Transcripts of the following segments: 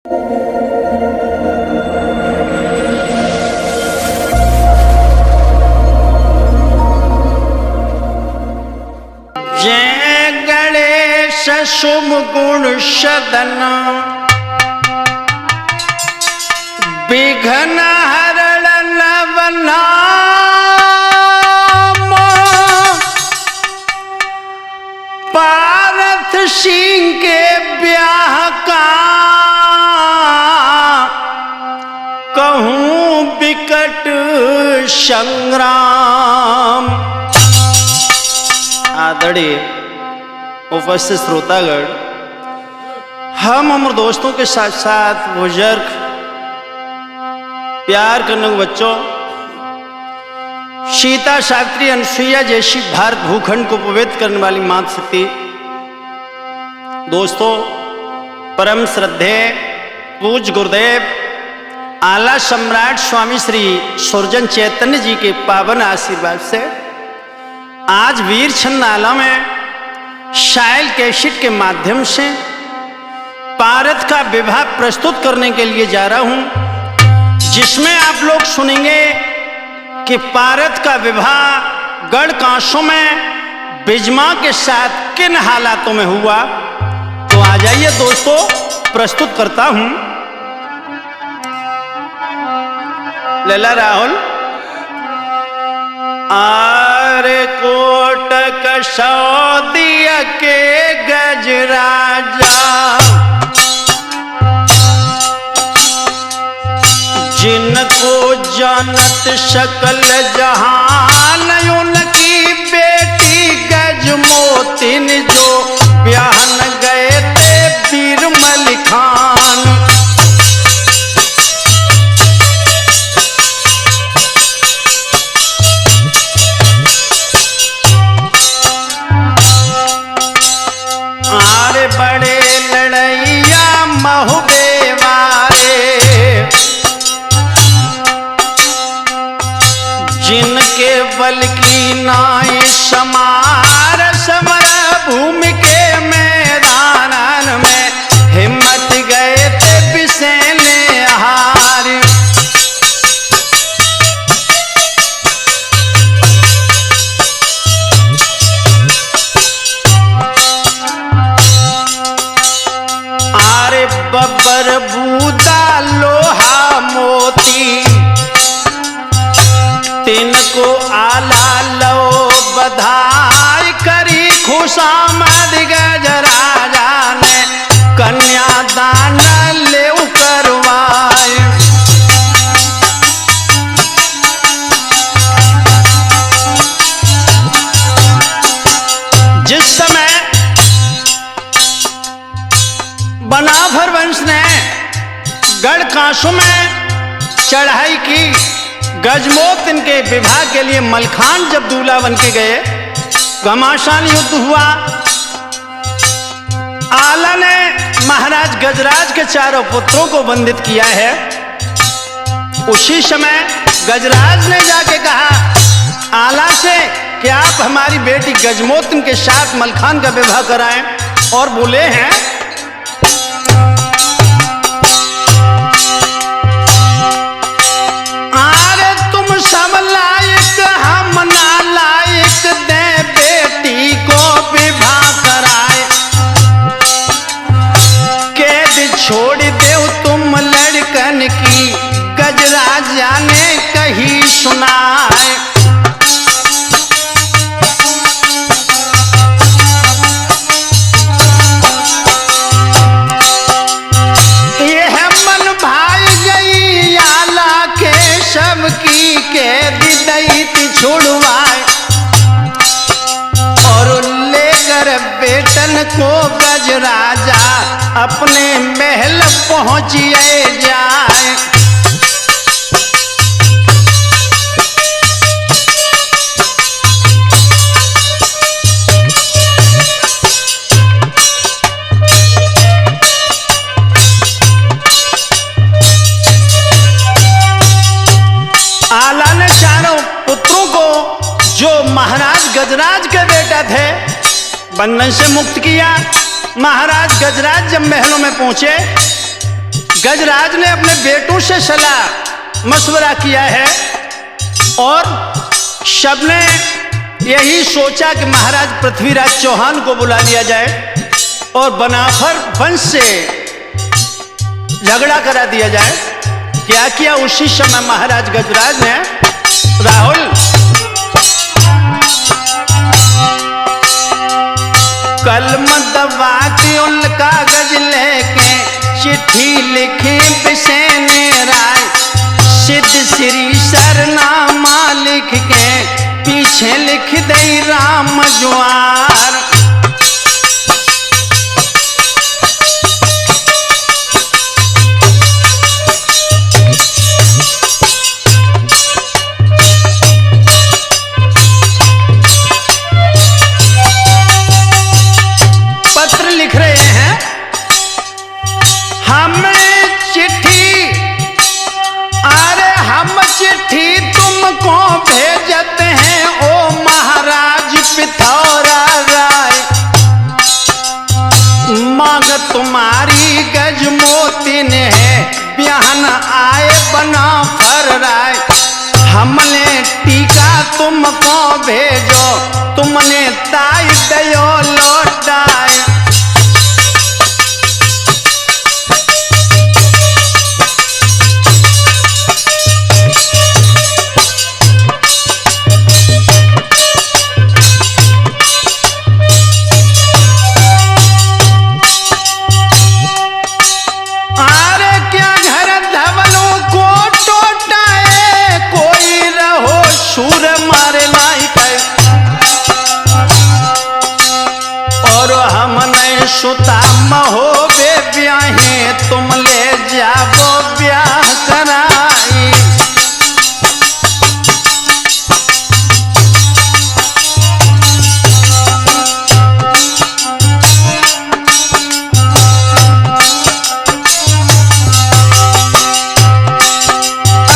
जय गणेश शुभ गुण सदन विघ्न हरण नवनाम पारथ सिंह के ब्याह का कहूं विकट संग्राम। आदरणीय उपस्थित श्रोतागण, हम उम्र दोस्तों के साथ साथ बुजुर्ग, प्यार करने वाले बच्चों, सीता सावित्री अनसुईया जैसी भारत भूखंड को पवित्र करने वाली माता शक्ति, दोस्तों, परम श्रद्धेय पूज्य गुरुदेव आला सम्राट स्वामी श्री सुरजन चैतन्य जी के पावन आशीर्वाद से आज वीर छंदाला में शायल कैसेट के माध्यम से पारथ का विवाह प्रस्तुत करने के लिए जा रहा हूं, जिसमें आप लोग सुनेंगे कि पारथ का विवाह गढ़ कांसों में बिजमा के साथ किन हालातों में हुआ। तो आ जाइए दोस्तों, प्रस्तुत करता हूं। लैला राहुल। आरे कोटक सौदिया के गजराजा, जिनको जानत सकल जहान, उनकी बेटी गजमोतिन जो ब्याहन गए थे वीर मलिक खान। आरे बड़े लड़ैया महुबे वारे, जिनके बल की नाई समार, समर भूमि के मैदान में हिम्मत गए थे बिसेने हार। आरे बब्बर बूदा लोहा मोती, तिनको आला लो बधाई करी, खुशामद गजराजा ने कन्यादान ले करवाए। जिस समय बनाफर वंश ने गढ़ कांसों में चढ़ाई की, गजमोत इनके विवाह के लिए मलखान जब दूल्हा बन के गए, घमासान युद्ध हुआ। आला ने महाराज गजराज के चारों पुत्रों को बंदित किया है। उसी समय गजराज ने जाके कहा आला से कि आप हमारी बेटी गजमोत के साथ मलखान का विवाह कराएं, और बोले हैं छोड़ दे तुम लड़कन की, गजराजा ने कही सुनाए। यह मन भाई गई आला के सबकी, के दैत छुड़वाए, और लेकर बेटन को गजराजा अपने महल पहुंचिए जाए। आला ने चारों पुत्रों को, जो महाराज गजराज के बेटा थे, बंधन से मुक्त किया। महाराज गजराज जब महलों में पहुंचे, गजराज ने अपने बेटों से सलाह मशवरा किया है और सबने यही सोचा कि महाराज पृथ्वीराज चौहान को बुला लिया जाए और बनाफर वंश से झगड़ा करा दिया जाए। क्या किया उसी समय महाराज गजराज ने, राहुल कलम दबा के उन कागज लेके चिट्ठी लिखी बिसेने राय, सिद्ध श्री सरनामा लिख के पीछे लिख दे राम ज्वार। पत्र लिख रहे हैं, हम चिट्ठी तुमको भेजते हैं ओ महाराज पिथौरा राय, मांग तुम्हारी गजमोती ने है ब्याहन आए बना फर राय, हमने टीका तुमको भेजो तुमने ताई दयो लौटाए। सुता महो बे ब्याहे तुम ले जाबो ब्याह कराई।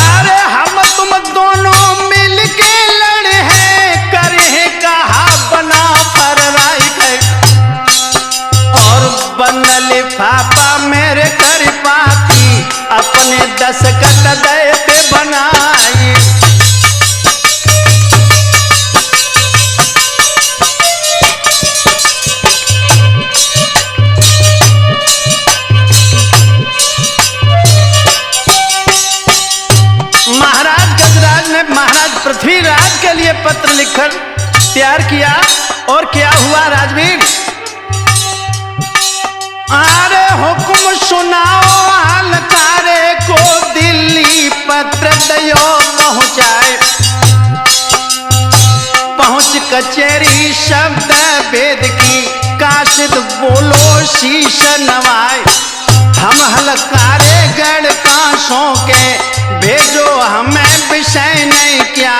अरे हम तुम दोनों मिल के लड़े हैं करे कहा बना पर राई गए बनल फापा मेरे कर पाती अपने दस्तखत दे पे बनाई। महाराज गजराज ने महाराज पृथ्वीराज के लिए पत्र लिखकर तैयार किया और क्या हुआ राजवीर, अरे हुक्म सुनाओ हलकारे को दिल्ली पत्र दयो पहुंचाए, पहुंच कचेरी शब्द वेद की काशिद बोलो शीश नवाए, हम हलकारे गढ़ कांसों के भेजो हमें विषय नहीं क्या,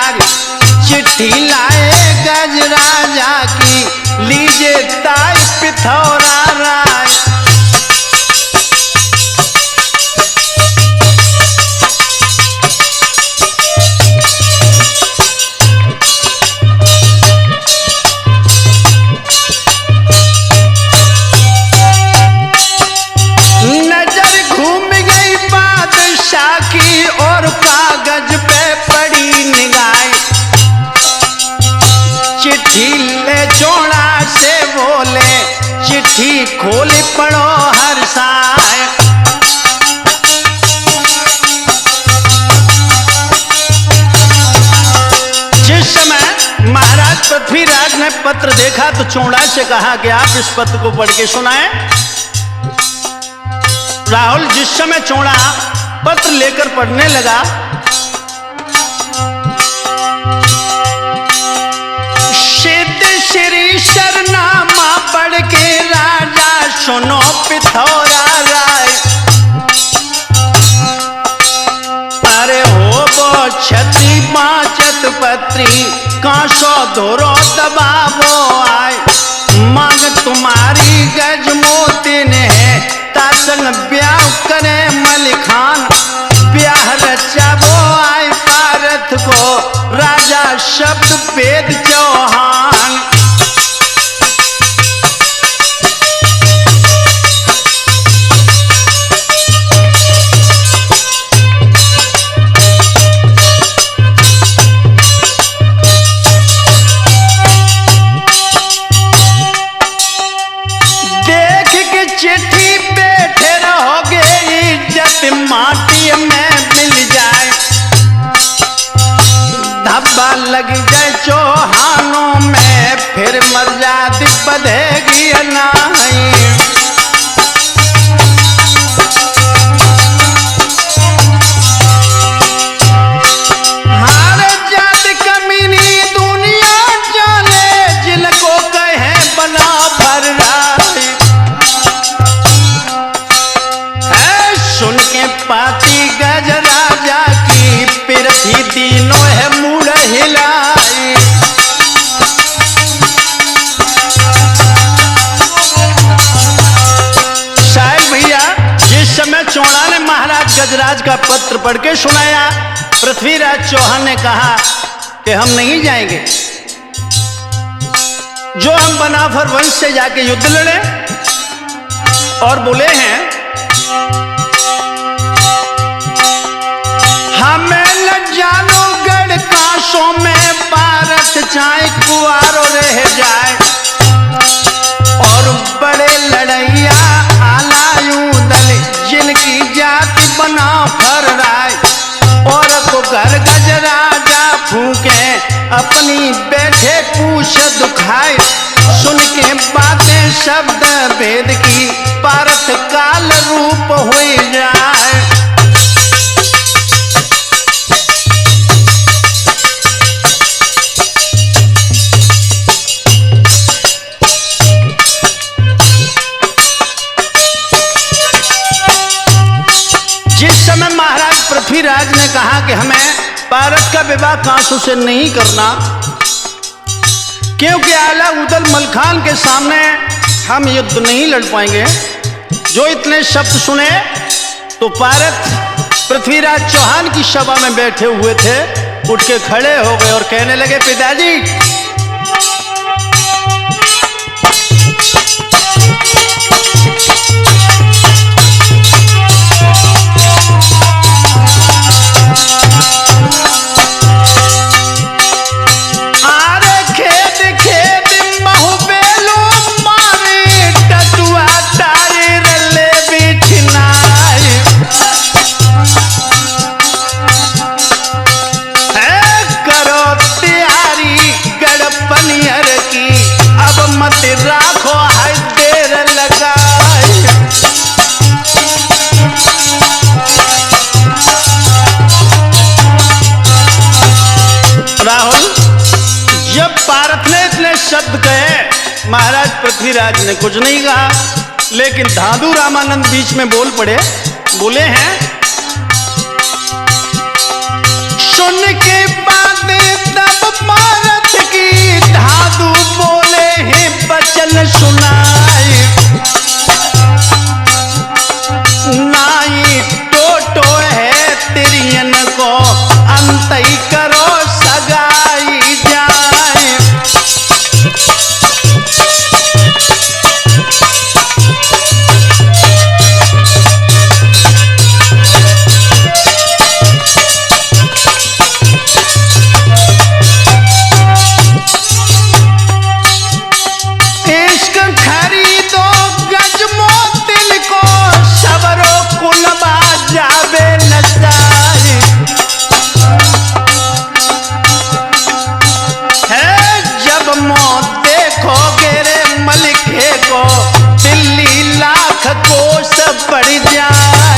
चिट्ठी लाए गजराजा की लीजिए ताई पिथौरा राय। और कागज पे पड़ी निगाह, चिट्ठी ले चौड़ा से बोले चिट्ठी खोल पढ़ो हर साय। जिस समय महाराज पृथ्वीराज ने पत्र देखा तो चौड़ा से कहा कि आप इस पत्र को पढ़ के सुनाएं। राहुल जिस समय चौड़ा पत्र लेकर पढ़ने लगा, सिद्ध श्री सरनामा पढ़ के राजा सुनो पिथौरा राय, अरे हो वो छत्री पांचत पत्री कांसो धोरो दबावो आए, मांग तुम्हारी गजमोती ने है तासन ब्याह करे मलिखान, ब्याह रचाबो आए पारथ को राजा शब्द वेद चौहान। बाल लग जाए चौहानों में, फिर मर्यादा बधेगी नहीं। हार जात कमीनी दुनिया जाने, जिनको कहे बना भर राय। है सुन के पाती गज राजा की, पृथ्वी तीनों है मूड हिलाई। शायद भैया जिस समय चौड़ा ने महाराज गजराज का पत्र पढ़ के सुनाया, पृथ्वीराज चौहान ने कहा कि हम नहीं जाएंगे, जो हम बनाफर वंश से जाके युद्ध लड़े। और बोले हैं हमें न जानो गढ़ काशों में, भारत चाहे कुआरो रह जाए। और बड़े लड़ैया आलायू दल, जिनकी जाति बना फर राय। और को घर गज राजा फूके, अपनी बैठे पूछ दुखाए। सुन के बातें शब्द भेद की, भारत काल रूप हुई जाए। जिस समय महाराज पृथ्वीराज ने कहा कि हमें भारत का विवाह कांसू से नहीं करना, क्योंकि आला उदल मलखान के सामने हम युद्ध नहीं लड़ पाएंगे। जो इतने शब्द सुने तो भारत पृथ्वीराज चौहान की सभा में बैठे हुए थे, उठ के खड़े हो गए और कहने लगे पिताजी, राखो है देर लगाए। राहुल, जब भारत ने इतने शब्द कहे, महाराज पृथ्वीराज ने कुछ नहीं कहा, लेकिन धादु रामानंद बीच में बोल पड़े। बोले हैं सुन के बातें तब भारत की, धादु बोले हैं बचन सुनाए। नाई टोटो है तिरियन को, अंत ही करो सगाई जाए। बढ़ जाए।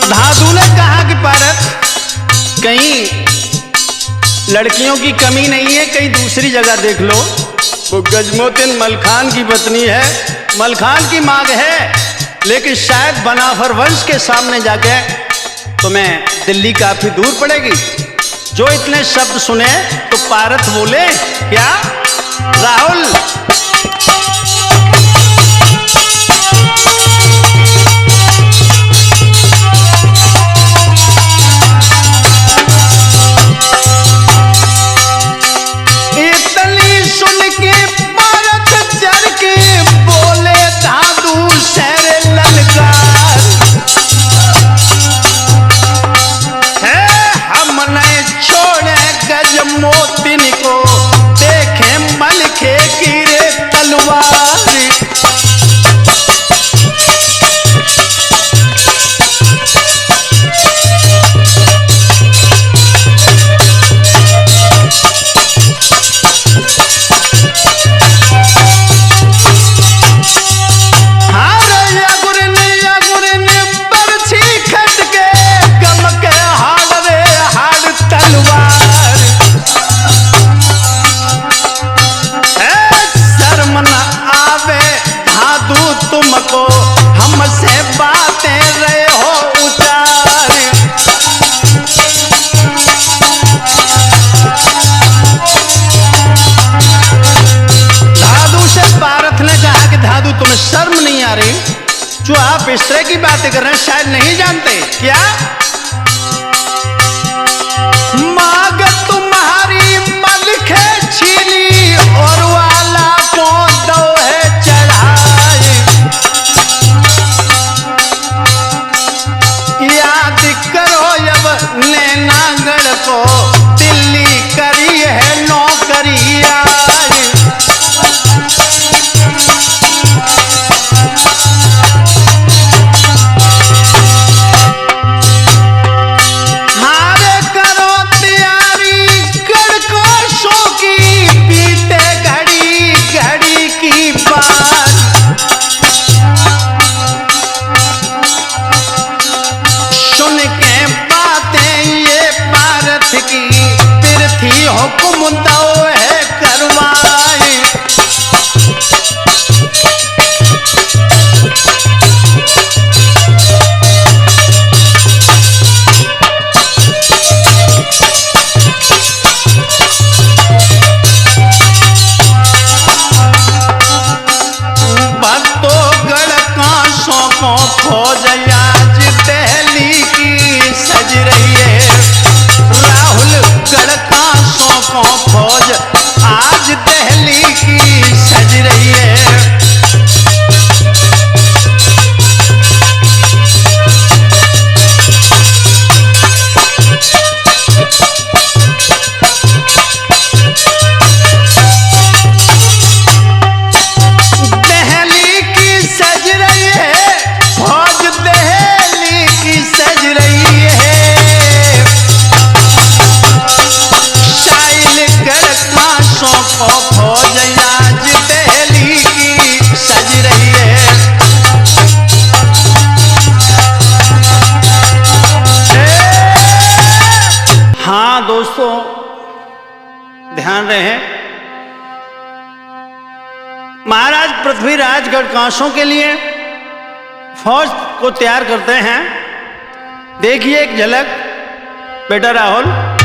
धादु ने कहा कि भारत, कहीं लड़कियों की कमी नहीं है, कहीं दूसरी जगह देख लो। वो गजमोतिन मलखान की पत्नी है, मलखान की मांग है, लेकिन शायद बनाफर वंश के सामने जाके तुम्हें दिल्ली काफी दूर पड़ेगी। जो इतने शब्द सुने तो पारथ बोले क्या राहुल, इतनी सुन के पारथ चढ़ के बोले धादु शहर ललकार है, हमने छोड़े गजमोतिन को, देखे जो आप इस तरह की बातें कर रहे हैं शायद नहीं जानते क्या? मांग तुम्हारी मलख छीली और वाला को दो है चढ़ाए। याद करो अब नैनागढ़ को दिल्ली करी है नौकरिया। हुक्म दो है करवाए। भक्तोगढ़ कांसों को खोज आज दिल्ली की सज रही है। राहुल गढ़ कांसों को खोज आज दिल्ली की सज रही है। दिल्ली की सज रही है, फौज दिल्ली की सज रही है। को फौज आज दिल्ली की सज रही है। हाँ दोस्तों ध्यान रहे, महाराज पृथ्वीराज गढ़कांसों के लिए फौज को तैयार करते हैं। देखिए एक झलक बेटा राहुल।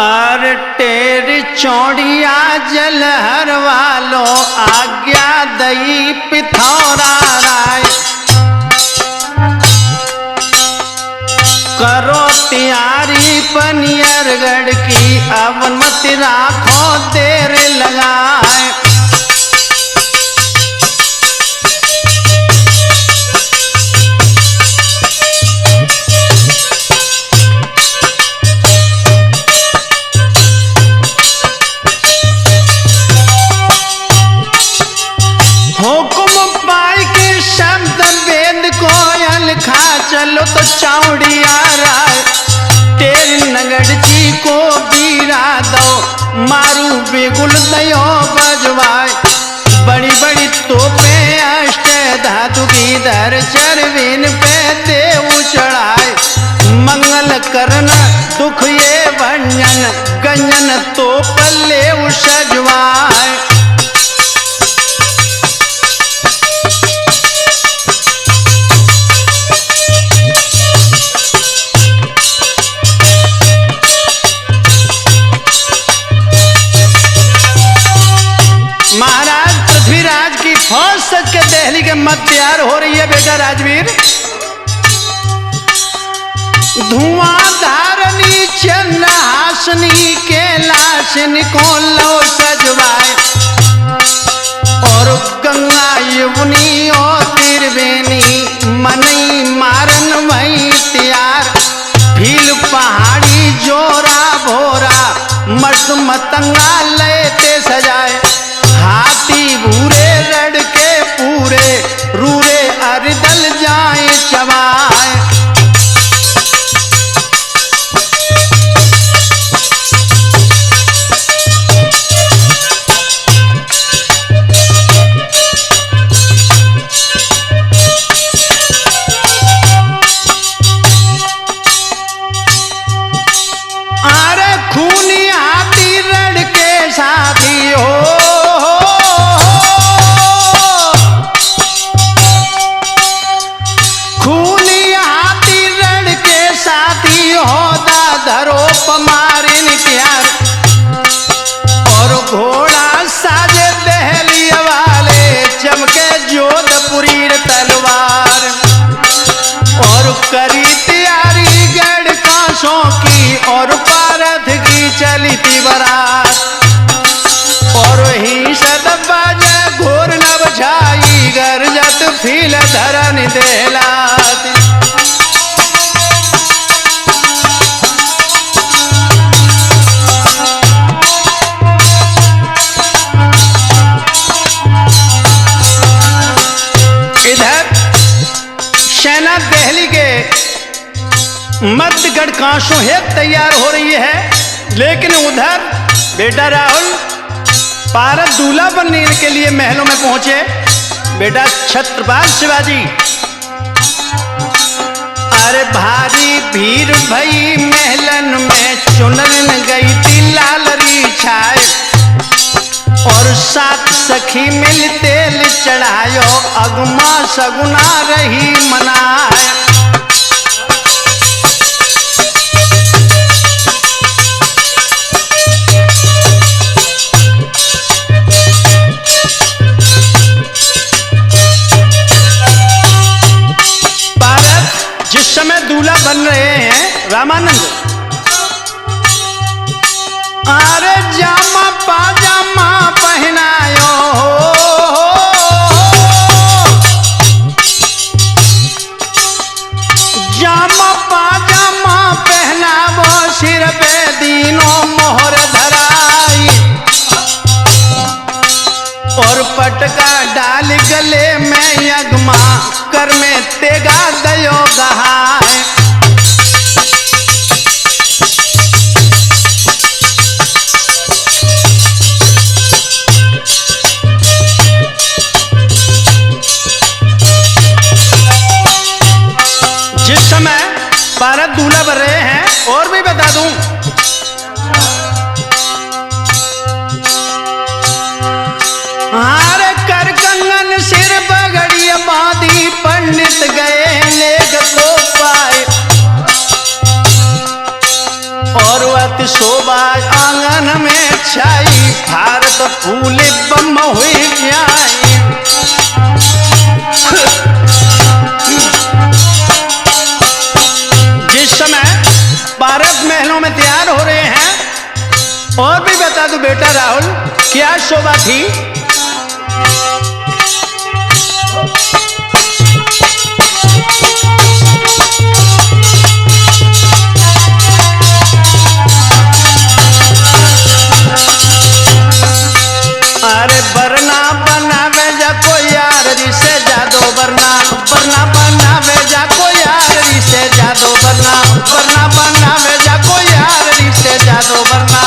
और तेरी चौड़िया जलहर वालो आज्ञा दई पिथौरा राय। करो तैयारी पनियरगढ़ की अब मत राखो देर लगाए। खा चलो तो चौड़िया राय। तेरी नगड़ची को बीरा दो मारू बेगुल दयो बजवाए। बड़ी बड़ी तोपे अष्ट धातु की धर चरवीन पे देव चढ़ाए। मंगल करन दुख ये भंजन गंजन तो पल्ले सजवाए। महाराज पृथ्वीराज की फौज सज के दिल्ली के मत तैयार हो रही है बेटा राजवीर। धुआंधारनी चंद्रहासनी के लाशन को लो सजवाए। और गंगा यमुनी और त्रिवेणी मनई मारन वही तैयार। भील पहाड़ी जोरा भोरा मर्द मतंगा लेते सजाए। हाथी भूरे रड़ के पूरे रूरे अरदल जाए चबाए। अरे खूनी हाथी रड़ के साथी हो। खून भील धरन देला। इधर सेना दहली के मध्यगढ़ कांसों हेत तैयार हो रही है, लेकिन उधर बेटा राहुल पारस दूल्हा बनने के लिए महलों में पहुंचे। बेटा छत्रपाल शिवाजी, अरे भारी भीड़ भई महलन में, चुनन गई थी लालरी छाए, और सात सखी मिल तेल चढ़ायो, अगमा सगुना रही मनाए। जिस समय दूल्हा बन रहे हैं रामानंद, अरे जामा पाजामा पहनायो, जामा पाजामा पहनावो, सिर पे दीनों मोहर धराई, और पटका डाल गले में यगमा, कर में तेगा दयो गहाए। जिस समय पारस दूल्हा बन रहे हैं, और भी बता दूं, हार कर कंगन सिर पगड़िया बांधी, पंडित गए नेग को पाए, और अति शोभा आंगन में छाई, भारत फूल बम हुई जाए। जिस समय पारस महलों में तैयार हो रहे हैं, और भी बता दो बेटा राहुल क्या शोभा थी। अरे बरना बनावे जा को यार रिसे जादो, बरना बरना बनावे जा को यार रिसे जादो, बरना बरना बनावे जा को यार रिसे जादो, बरना।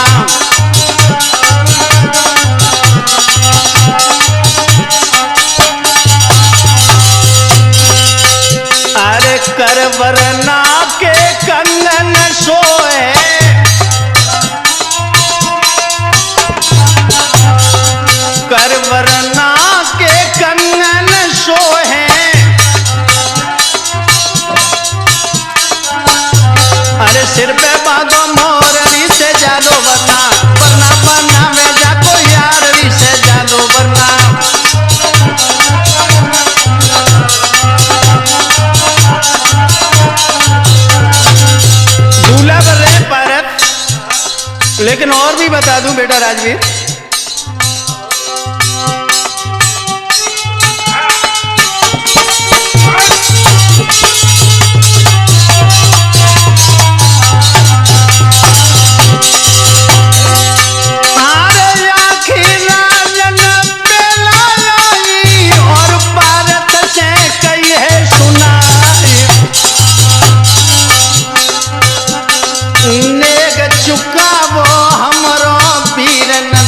अरे कर वरना के कंगन सोए, कर वरना के कंगन सोहे, अरे सिर पे बांधो मोरनी से जादो, वरना वरना बनावे जा को यार से जादो, वरना। दूल्हा बन रहे पारस, लेकिन और भी बता दूं बेटा राजवीर, नेग चुकावो हमरो वीर न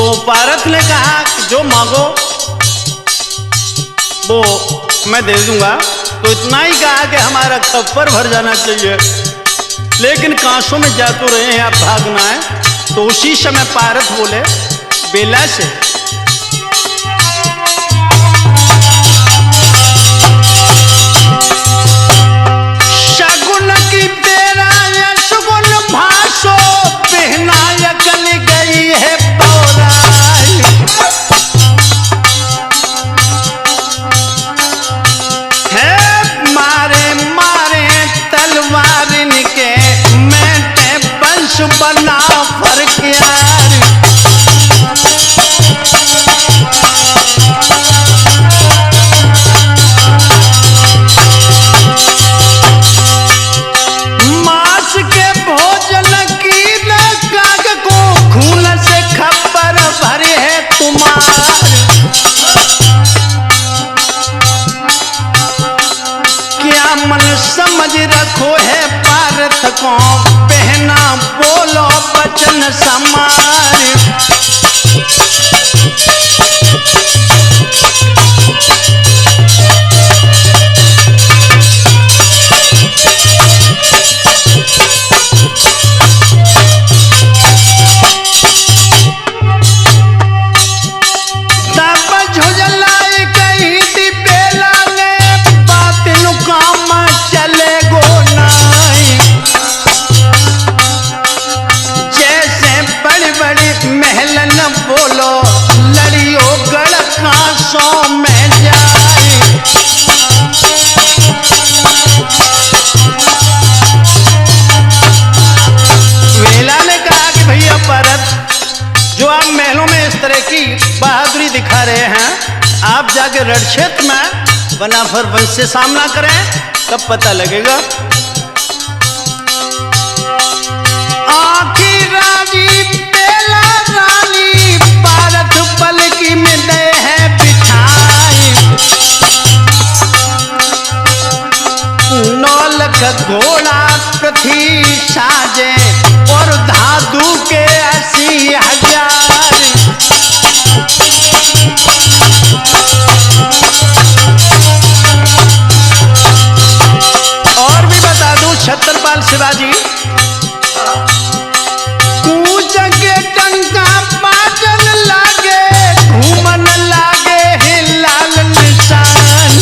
तो पारथ ने कहा कि जो मांगो वो मैं दे दूंगा। तो इतना ही कहा कि हमारा खप्पर भर जाना चाहिए, लेकिन कांसों में जा तो रहे हैं, आप भागना है। तो उसी समय पारथ बोले बेला से, शगुन की तेरा या सुगुन भाषो पहना यकल गई है पौराई। है मारे मारे तलवार इनके मैं वंश बना फर्क यार। मांस के भोजन की काग को खून से खबर भरे है तुम्हार। क्या मन समझ रखो है पारथ को पहना बोलो बचन समार। बोलो लड़ियो गढ़ कांसों में जाए। वेला ने कहा कि भैया पारथ, जो आप महलों में इस तरह की बहादुरी दिखा रहे हैं, आप जाके रणक्षेत्र में बनाफर वंश से सामना करें, तब पता लगेगा। आखिर राजी बेला रानी पारथ पलकी में दे है बिछाई। 9 लाख घोड़ा पृथ्वी साजे और धातु के 80,000। और भी बता दूं छत्रपाल शिवाजी कूच के टंका बाजन लागे घूमन लागे है लाल निशान।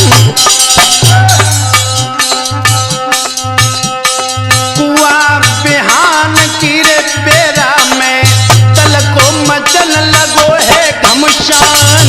कुआ बिहान की रे बेरा में तल को मचन लगो है घमशान।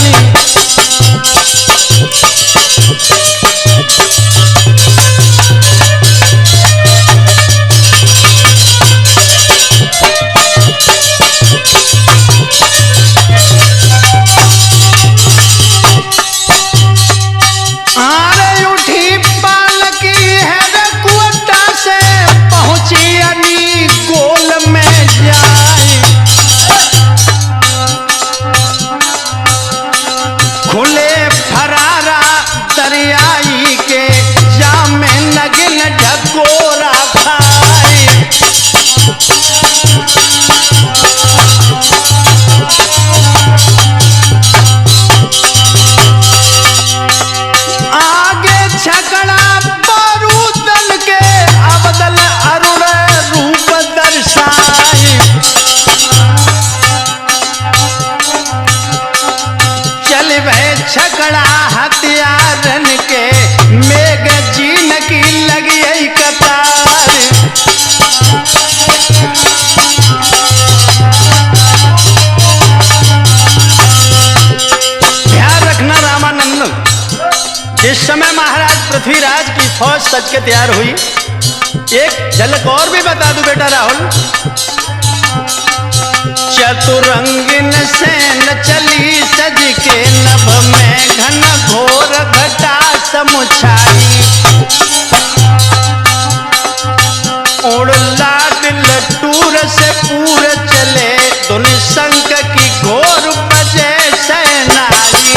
छकड़ा हथियारन के मैगजीन की लगी कतार। ध्यान रखना रामानंद, जिस समय महाराज पृथ्वीराज की फौज सज के तैयार हुई, एक झलक और भी बता दूं बेटा राहुल। चतुरंगिन सेन चली सज के नभ में घन घोर घटा समुछाई। उड़ लाड लटूर से पूर चले धुनि शंख की घोर बजे सेनाई।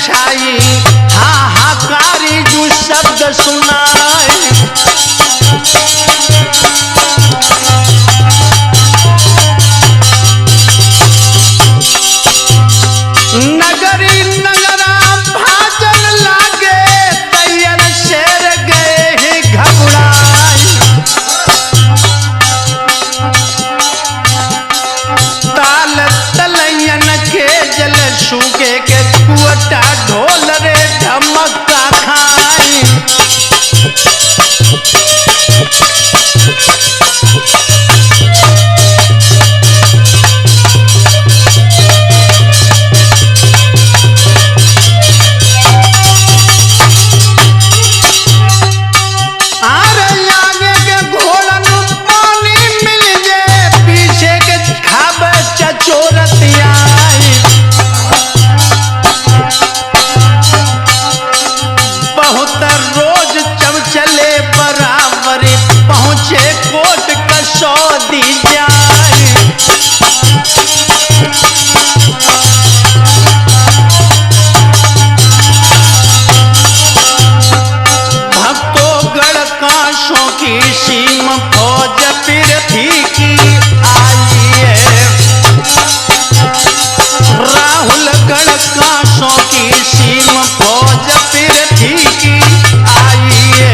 छाई हाहाकारी जो शब्द सुनाए। नगरी नगरा भाजन लागे तैयर शेर गए हैं घबराए। ताल तलैयन के जल सूखे के कुअटा ढोल रे ढमक्का खाई। कोट कसौदी जाए। भक्तोगढ़ कांशों की सीम फौज पृथ्वी की आई है। राहुलगढ़ कांशों की सीम फौज पृथ्वी की आई है।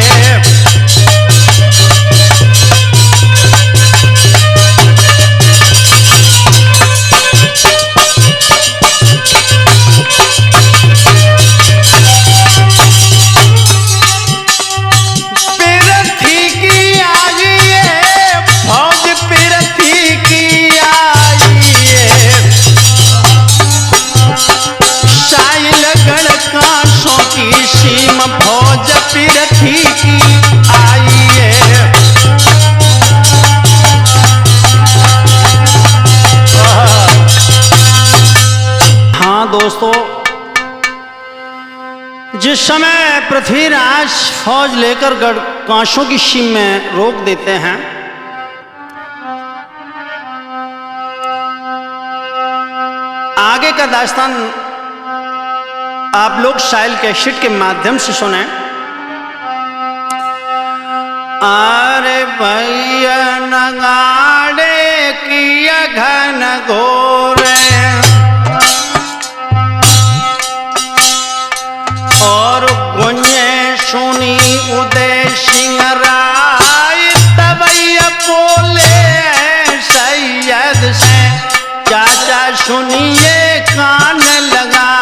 फौज पृथ्वी की आई है। हाँ दोस्तों, जिस समय पृथ्वीराज फौज लेकर गढ़ कांशों की सीम में रोक देते हैं, आगे का दास्तान आप लोग शाइल कैसेट के माध्यम से सुने। अरे भैया नगाड़े किया घन घोरे और गुंजे सुनी उदय सिंह राय तबैया बोले सैयद से चाचा सुनिए कान लगाए।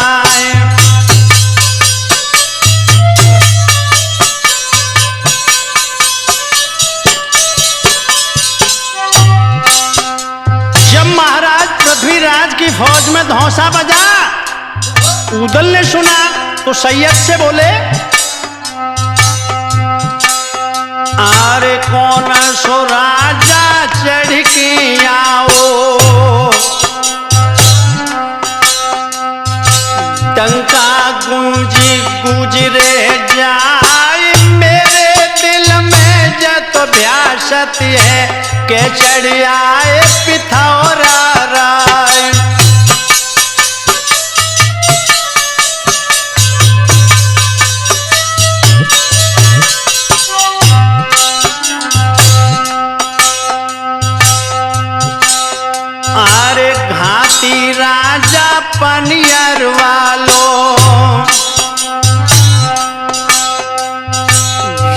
पृथ्वीराज की फौज में धौंसा बजा, उदल ने सुना तो सैयद से बोले, अरे कौन सो राजा चढ़ के आओ, डंका गूंजी गुजरे जाए मेरे दिल में जत ब्यासत है के चढ़ आए पिथौरा राय। अरे घाटी राजा पनियर वालों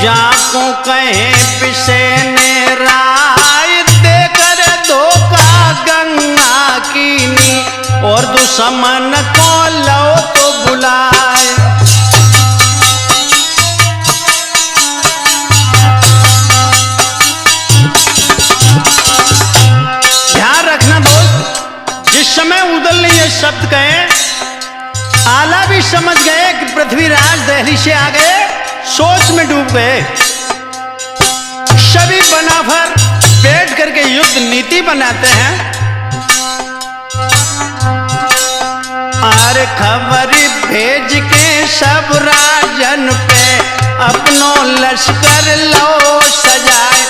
जाको कहे पिसे ने राय देकर धोखा गंगा कीनी और दुश्मन को लो तो बुलाए। ध्यान रखना दोस्त, जिस समय उदल ने ये शब्द कहे, आला भी समझ गए कि पृथ्वीराज दिल्ली से आ गए, सोच में डूब गए। सभी बनाभर बैठ करके युद्ध नीति बनाते हैं। और खबर भेज के सब राजन पे अपनों लश्कर लो सजाए,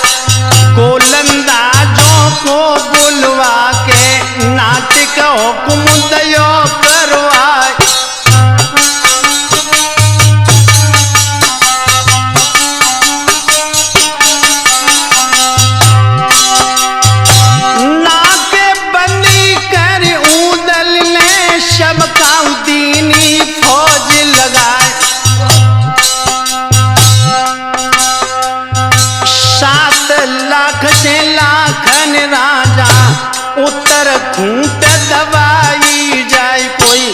गोलंदाजों को बुलवा के नाटक हुक्म दयो करवाए। चमकाऊ दीनी फौज लगाए। 7 लाख से लाखन राजा उत्तर खूंट दबाई जाए। कोई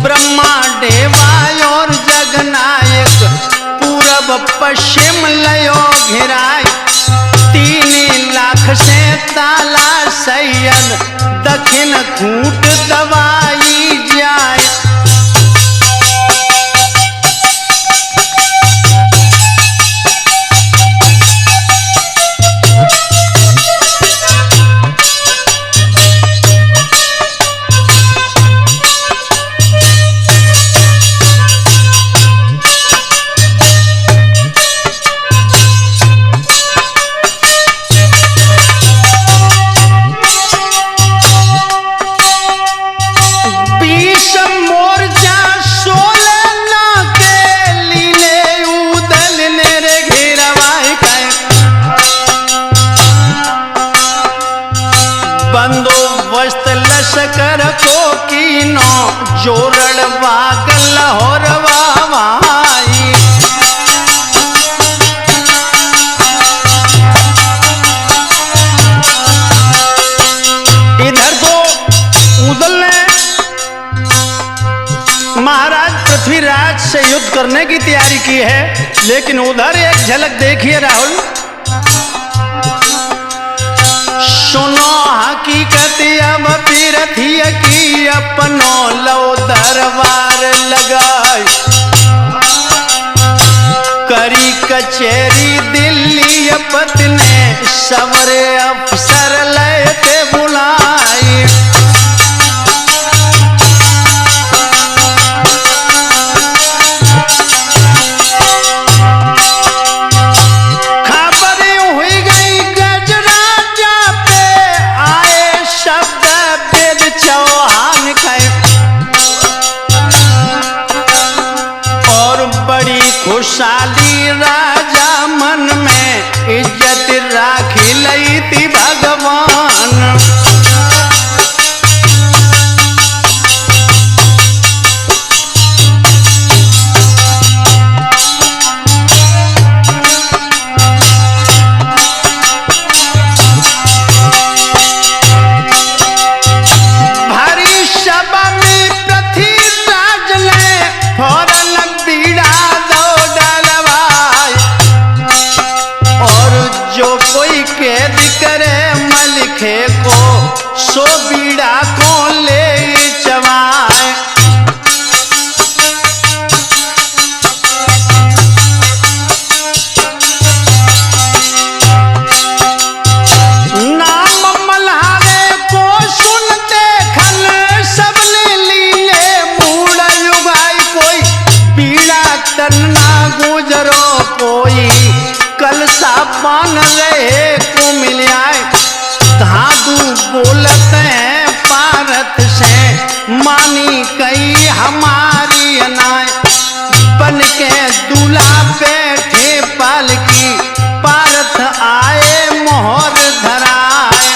ब्रह्मा देवाय और जगनायक पूरब पश्चिम लयो घिराए। 3 लाख से ताला सैयद दक्षिण खूंट दबाई जाए। बंदोबस्त लश्कर को कीनो जोरड़ बाग लाहौर वाई। इधर तो उदल ने महाराज पृथ्वीराज से युद्ध करने की तैयारी की है, लेकिन उधर एक झलक देखिए राहुल। सुनो हकीकत अब पीरथिया की अपनो लो दरबार लगाए। करी कचेरी दिल्ली पतने सवरे अफसर लेते बुलाए। खुशहाली राजा मन में इज्जत राखी लई थी भगवान। भारी सभा में पृथ्वीराज ने फौरन बीड़ा जो कोई कैद करे मलिखे को सो बीड़ा को ले चवाए। नाम मल्हारे को सुनते खल सबने लीले मूड युगाई। कोई बीड़ा तन्ना गुजरो कोई कल सापान रहे को मिल आए। धादू बोलते हैं पारत से मानी कई हमारी अनाय। बन के दूल्हा बैठे पालकी पारत आए मोहर धराए।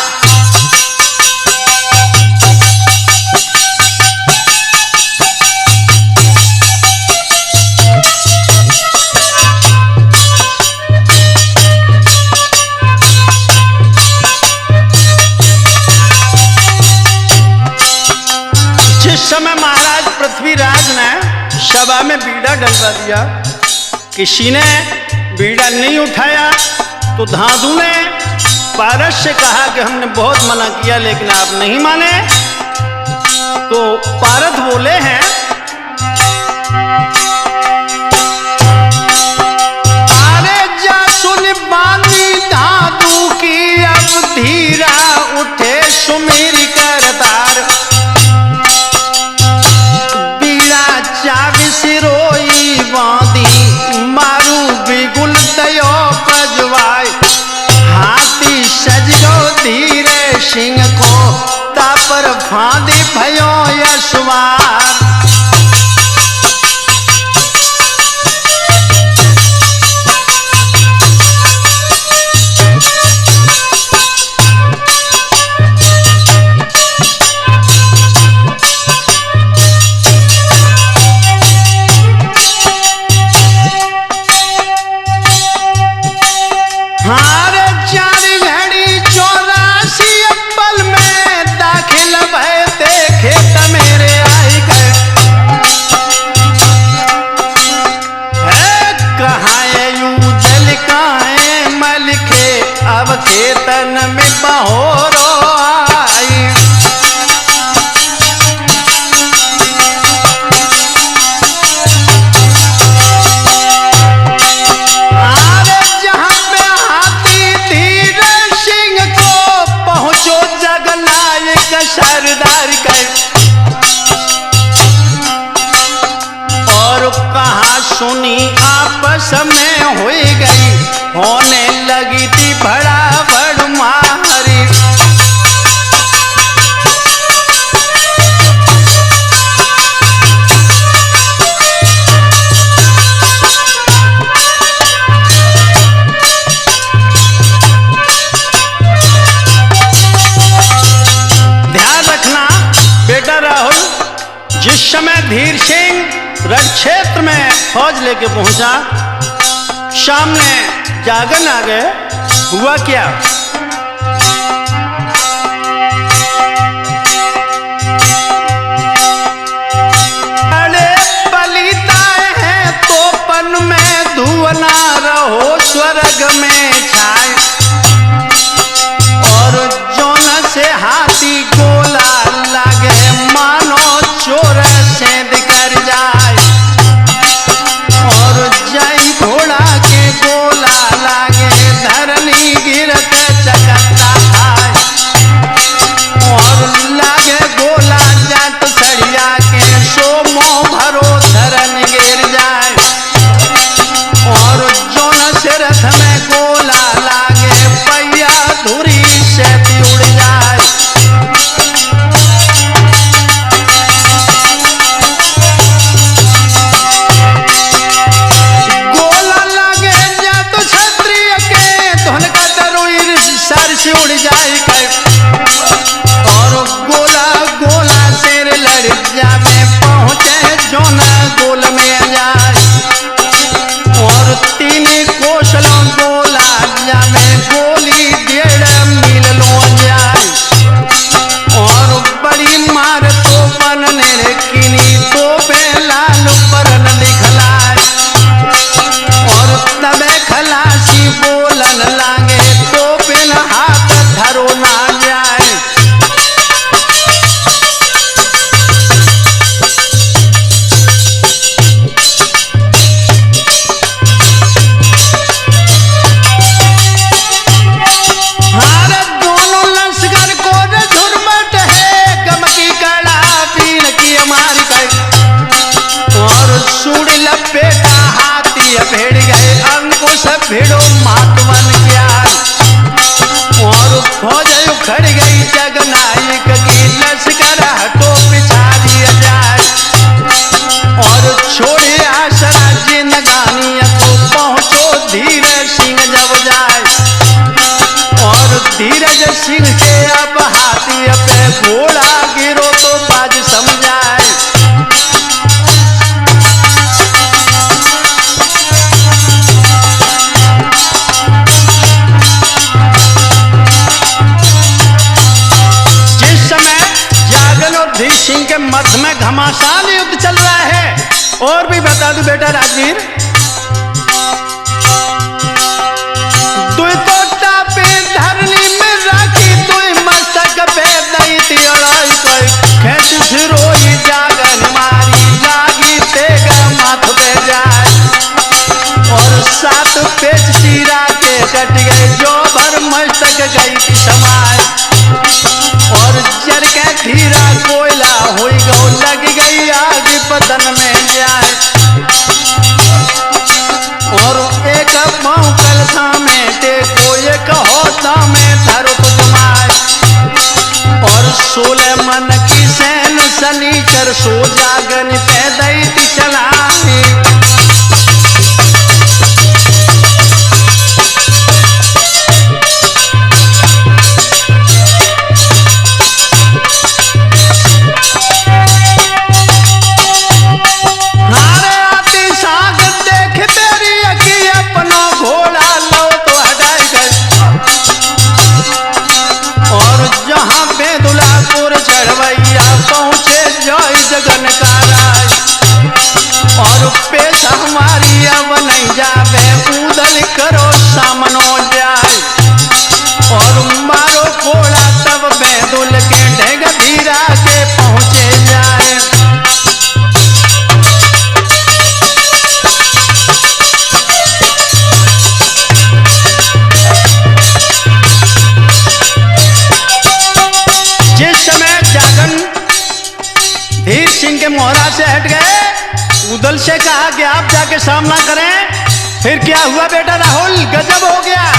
समय महाराज पृथ्वीराज ने सभा में बीड़ा डलवा दिया। किसी ने बीड़ा नहीं उठाया तो धादू ने पारस से कहा कि हमने बहुत मना किया लेकिन आप नहीं माने। तो पारस बोले हैं, अरे जा सुन बानी धादू की अब धीरा उठे सुमेर करतार। सिरोई बांधी मारू बिगुल तयो पजवाए। हाथी सजगो धीरे सिंह को तापर फांदी भयो यशवार। जिस समय धीर सिंह रण क्षेत्र में फौज लेके पहुंचा, सामने जागन आ गए। हुआ क्या? अरे बलिदाए हैं तो पन में धुआं ना रहो स्वर्ग में छाए, और जोन से हाथी गोला लागे मानो चोर सेंध कर जाए, और जय घोड़ा के गोला लागे धरनी गिरत चकता खाए, और लागे गोला जाट सड़िया के सोमो भरो धरन गिर जाए, और जोन से रथ में गोला लागे पैया धुरी से उड़ जाए। गोला लागे जाट क्षत्रिय के धन का तरुईर सर से उड़ जाए, और गोला गोला शेर लड़ जावे पहुंचे जोन गोल में जाए, और तीन कोसलों गोला जावे गोली 1.5 मील लो जाए, और बड़ी मार तो बनने किनी तो लाल परन दिखलाए, और तबे खलासी बोलन लागे तो बिन हाथ धरो ना जाए। लपेटा हाथी भेड़ गए अंकुश भिड़ो मातवन ज्ञान, और फौज उखड़ गई जगनायक की लश्कर हटो पिछाड़ी जाए, और छोड़े आसरा जिंदगानी को पहुंचो धीर सिंह जब जाए, और धीरज सिंह के अब हाथी पे घोड़ा गिरो तो बाज समझाए, धीर सिंह के मध्य में घमासान युद्ध चल रहा है। और भी बता दूं बेटा राजवीर, तू तो टापे धरनी में राखी, तू मस्तक पे दई तिड़ाई कोई खेत सिरोही जागन मारी लागी तेगा माथ पे जाए, और 7 पेच सिरा के कट गए जो भर मस्तक गई थी समाए, और जर के धीरा कोयला हो गो लग गई आग पतन में जाए, और एक पाँव कलसा में टेको एक होता में धरो जमाए, और 16 मन की सैन सनीचर सो जागन पैदई चलाए। चढ़वैया पहुँचे जय जगन का राय, और पेश हमारी अब नहीं जावे उदल करो सामनो जाए, और मारो कोड़ा तब बैदुल के ढेग धीरा के पहुँचे जाए। जिस समय जागन धीर सिंह के मोहरा से हट गए, उदल से कहा कि आप जाके सामना करें। फिर क्या हुआ बेटा राहुल? गजब हो गया।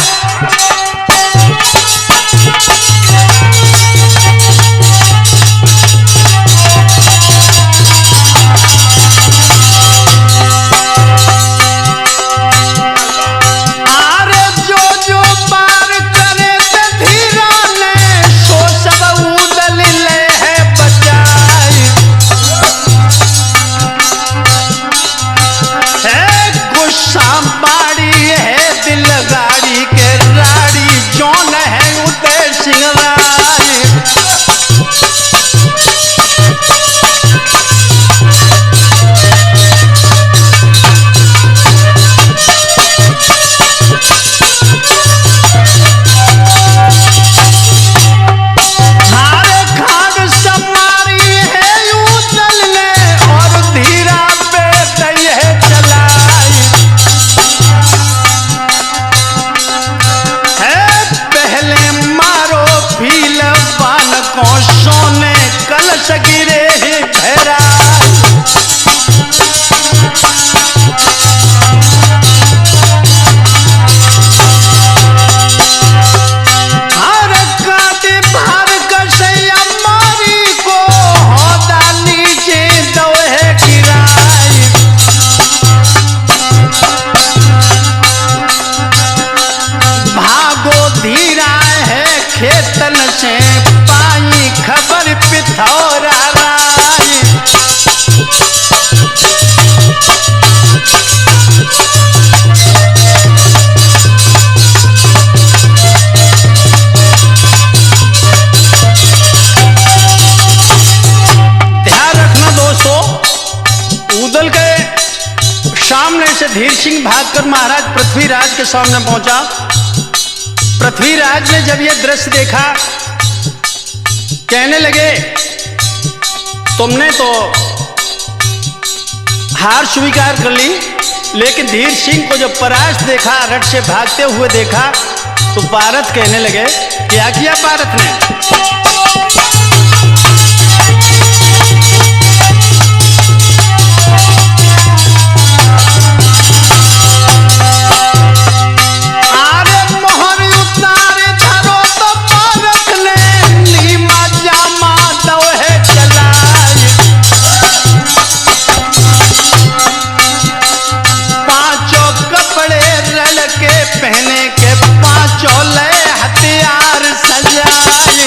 धीर सिंह भागकर महाराज पृथ्वीराज के सामने पहुंचा। पृथ्वीराज ने जब ये दृश्य देखा, कहने लगे तुमने तो हार स्वीकार कर ली, लेकिन धीर सिंह को जब परास्त देखा, रथ से भागते हुए देखा, तो पारथ कहने लगे क्या किया पारथ ने? पहने के पांचों ले हथियार सजाए,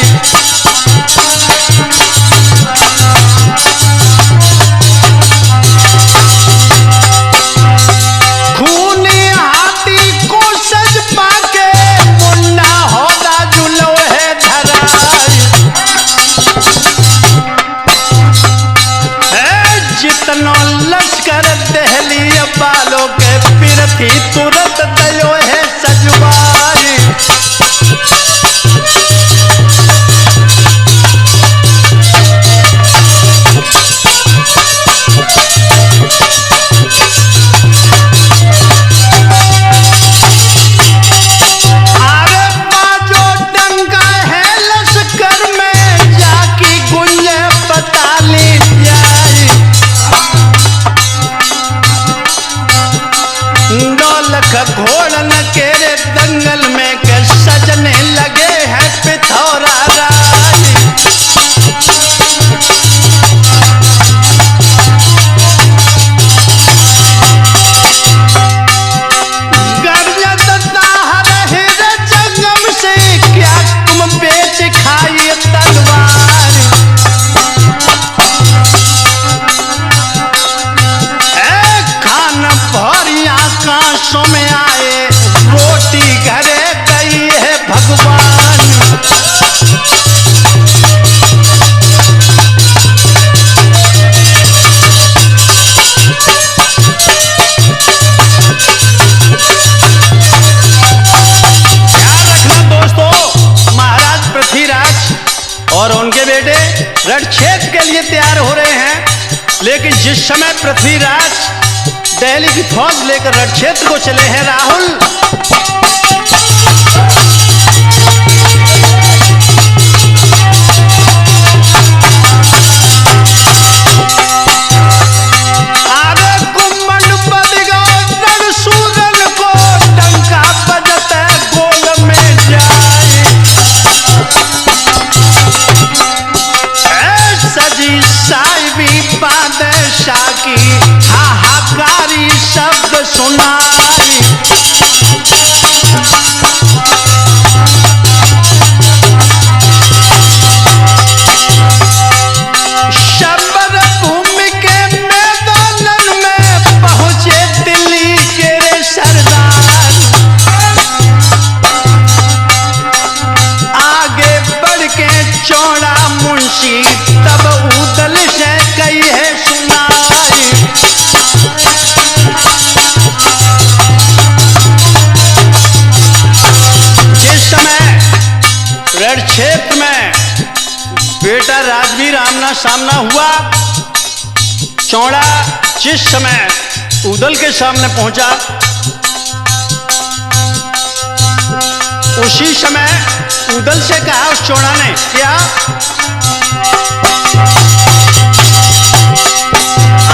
खूनी हाथी को सज पाके मुन्ना होगा जुलो है धराए। जितनो लश्कर दहली बालों के पिरथी तुरंत दयो है सजवाई। अरे बाजो डंका है लश्कर में, जाकी गुंजे बताली जाई। 9 लाख घोड़न केरे दंगल में के सजने लगे हैं पिथौरा राज। गर्जत दाहर हिर जंगम से, क्या तुम बेच खाई तलवार? खान भरिया कांसों में आए, रोटी घरे गई है भगवान। ध्यान रखना दोस्तों, महाराज पृथ्वीराज और उनके बेटे रणक्षेत्र के लिए तैयार हो रहे हैं, लेकिन जिस समय पृथ्वीराज दिल्ली की फौज लेकर रणक्षेत्र को चले हैं, राहुल आरे कुम्मन बदगा रणसूरन को डंका बजता गोल में जाए। सजी साहिबी बादशाह की हाहाकारी शब्द सुनाई। शबर भूमि के मैदान में पहुंचे दिल्ली के सरदार। आगे बढ़ के चौड़ा मुंशी तब उदल से कही है सुनाई। जिस समय रणक्षेत्र में बेटा राजवीर आमना सामना हुआ, चौड़ा जिस समय उदल के सामने पहुंचा, उसी समय उदल से कहा उस चौड़ा ने क्या?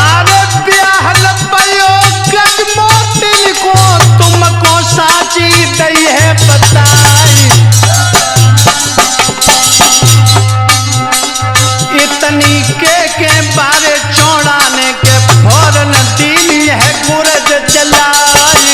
अरे ब्याहल पयो गजमोतिन को तुमको साची दई है बताई। इतनी के बारे चौड़ा ने के फौरन दीनी है गुरज चलाई।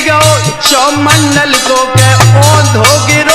गो चौमंडल को के ओ धोगिर